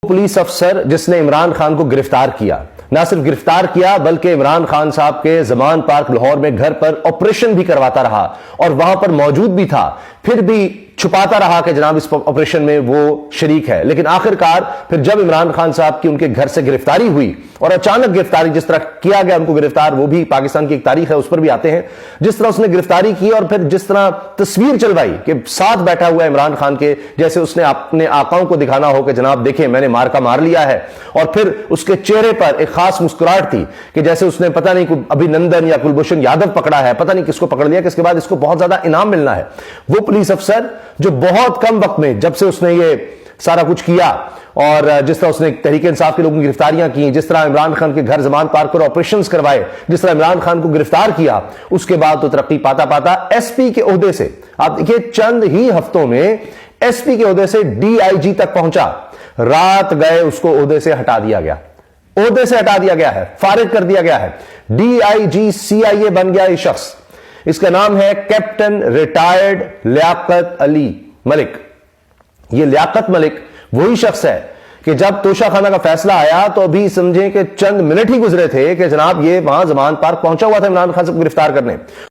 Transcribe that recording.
Police अफसर जिसने इमरान खान को गिरफ्तार किया, ना सिर्फ गिरफ्तार किया बल्कि इमरान खान साहब के ज़मान पार्क लाहौर में घर पर ऑपरेशन भी करवाता रहा और वहां पर मौजूद भी था, फिर भी छुपाता रहा कि जनाब इस ऑपरेशन में वो शरीक है। लेकिन आखिरकार फिर जब इमरान खान साहब की उनके घर से गिरफ्तारी हुई, और अचानक गिरफ्तारी जिस तरह किया गया उनको गिरफ्तार, वो भी पाकिस्तान की एक तारीख है, उस पर भी आते हैं, जिस तरह उसने गिरफ्तारी की और फिर जिस तरह तस्वीर चलवाई कि साथ बैठा हुआ इमरान खान के, जैसे उसने अपने आकाओं को दिखाना हो कि जनाब देखें मैंने मार्का मार लिया है, और फिर उसके चेहरे पर एक खास मुस्कुराहट थी कि जैसे उसने पता नहीं अभिनंदन या कुलभूषण यादव पकड़ा है, पता नहीं किसको पकड़ लिया कि इसके बाद इसको बहुत ज्यादा इनाम मिलना है। वो पुलिस अफसर जो बहुत कम वक्त में, जब से उसने ये सारा कुछ किया और जिस तरह उसने तहरीक इंसाफ के लोगों की गिरफ्तारियां की, जिस तरह इमरान खान के घर ज़मान पार्क पर ऑपरेशंस करवाए, जिस तरह इमरान खान को गिरफ्तार किया, उसके बाद तो तरक्की पाता पाता एसपी के ओहदे से, आप देखिए चंद ही हफ्तों में एसपी के ओहदे से डीआईजी तक पहुंचा। रात गए उसको ओहदे से हटा दिया गया, ओहदे से हटा दिया गया है, फारिग कर दिया गया है। डीआईजी सीआईए बन गया ये शख्स। इसका नाम है कैप्टन रिटायर्ड लियाकत अली मलिक। ये लियाकत मलिक वही शख्स है कि जब तोशाखाना का फैसला आया तो अभी समझें कि चंद मिनट ही गुजरे थे कि जनाब ये वहां ज़मान पार्क पहुंचा हुआ था इमरान खान से गिरफ्तार करने।